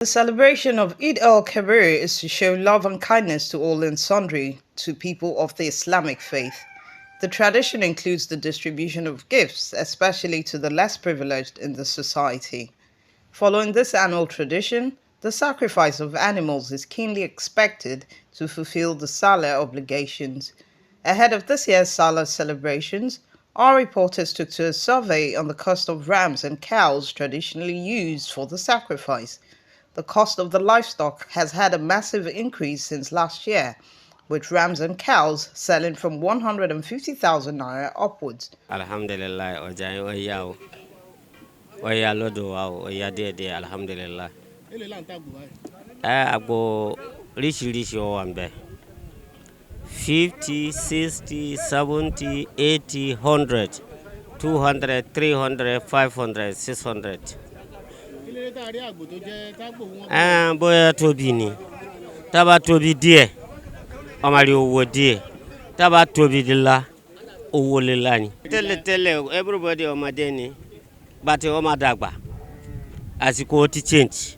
The celebration of Eid-EL-Kabir is to show love and kindness to all and sundry to people of the Islamic faith. The tradition includes the distribution of gifts, especially to the less privileged in the society. Following this annual tradition, the sacrifice of animals is keenly expected to fulfill the Salah obligations. Ahead of this year's Salah celebrations, our reporters took to a survey on the cost of rams and cows traditionally used for the sacrifice. The cost of the livestock has had a massive increase since last year, with rams and cows selling from 150,000 naira upwards. Alhamdulillah, oya lodo oya dede alhamdulillah. Agbo rich o ambe. 50, 60, 70, 80, 100, 200, 300, 500, 600. Boya tobi ni. Taba tobi die. Amari owo die. Taba tobi dila. Owo lila ni. Tele everybody omade ni. But omadagba. Asiko ti change.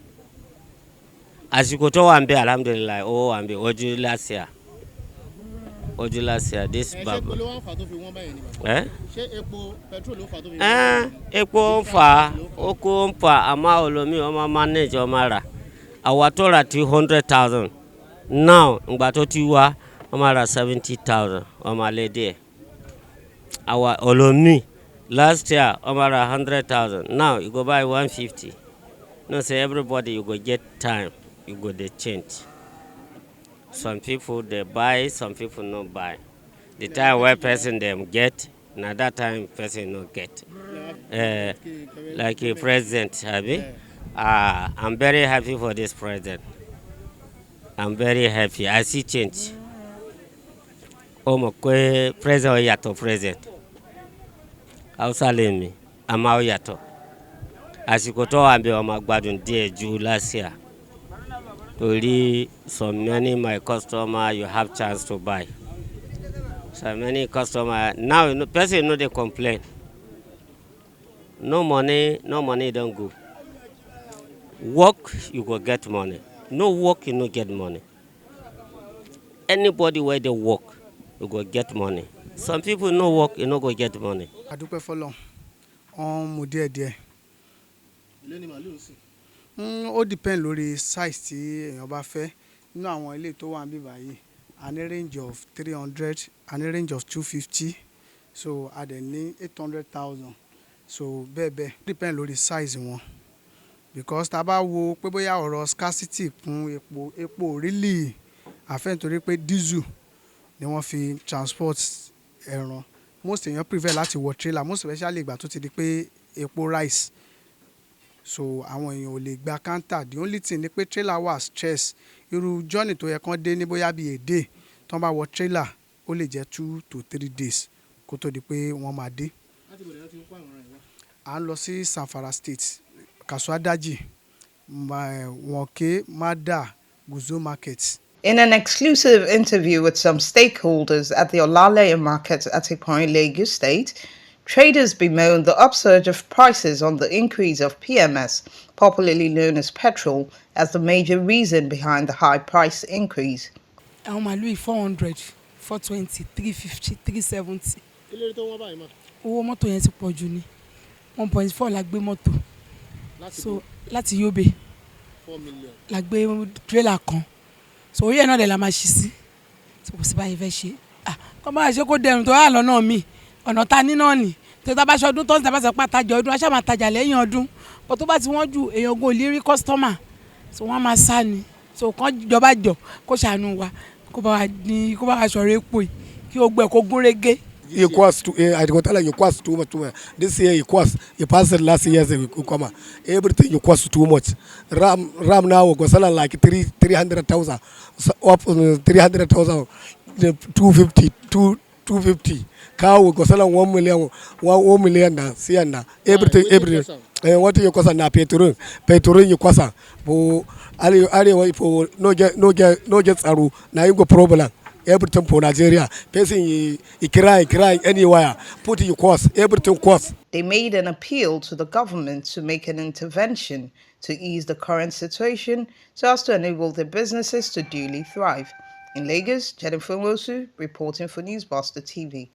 Asiko to ambe alhamdulillah o ambe oju last year. This baba. Epo fa, oko mpa ama olomi oma manage omara. Awatora 200,000. Now, ngbato tiwa omara 70,000 omalede. Our olomi last year omara 100,000. Now you go buy 150. No say everybody you go get time, you go dey change. Some people they buy, some people no buy. The time where person them get, now that time person no get. Like a president, Abi. I'm very happy for this president. I'm very happy. I see change. Kwe president yato president. Ausalemi, amao yato. Asikoto ambe omagbadun die ju last year. Only so many my customer you have chance to buy. So many customer now person no they complain. No money don't go. Work you go get money. No work you no get money. Anybody where they work you go get money. Some people no work you no go get money. Adúpẹ́ f'Ọlọ́run. Mo díẹ̀. Ó depend lórí size tí èèyàn bá fẹ́. Nínú àwọn ilé tó wà níbí báyìí, a ní range of 300, a ní range of 250, so a dẹ̀ ní 800,000. So bẹ́ẹ̀ depend lórí size wọn. Because tá bá wo pé bóyá ọ̀rọ̀ scarcity fún epo really àfẹ́ nítorí pé diesel ni wọ́n fi transport ẹran. Most èèyàn prefer láti wọ trailer, most especially ìgbà tó ti di pé epo rise. So àwọn èèyàn ò lè gba counter. The only thing ni pé trailer wà stress. Irú journey tó yẹ kán dé ní bóyá bí a day tán bá wọ trailer ó lè jẹ́ 2 to 3 days kó tó di pé wọ́n máa dé. À ń lọ sí Zamfara State, Kasuadaji, Wonke, Mada, Guzo Market. In an exclusive interview with some stakeholders at the Olale market at Iporin, Lagos State, traders bemoaned the upsurge of prices on the increase of PMS, popularly known as petrol, as the major reason behind the high price increase. Àwọn màlúù 400, 420, 350, 370. Owó mọ́tò yẹn ti pọ̀ jù ní 1.4 la gbé mọ́tò. So láti Yobe 4 million la gbé trailer kan. So orí ẹ̀ náà dẹ̀ la máa ṣí sí. So kò sí báyìí fẹ́ ṣe. Kọ́ máa ṣe kó dẹrùn tó wà lọ́nà mi. Ọ̀nà ta ní náà ni. Tó tá bá ṣọdún tó ń tàbá sọ pé àtajà ọdún aṣá máa tajà lẹ́yìn ọdún. Bó tó bá ti wọ́n jù èèyàn go lè rí customer. So wọ́n máa sá ni. So kan jọba jọ kó ṣàánú wa. Kó bá wa sọ̀rọ̀ epo yìí. Kí ó gbẹ kó gún régé. Equals to I go tell you equals too much. This year equals you passed last year's come. Everything equals too much. Ram now go sell like 300,000 up 300,000 250 250. Cow go sell 1 million 1 million na see na everything what you cost na petrol you cost bo ali for no get aru na you go problem. Everything for Nigeria. Person you cry anywhere. Put your cost. Everything cost. They made an appeal to the government to make an intervention to ease the current situation so as to enable their businesses to duly thrive. In Lagos, Jennifer Wosu reporting for Newsbuster TV.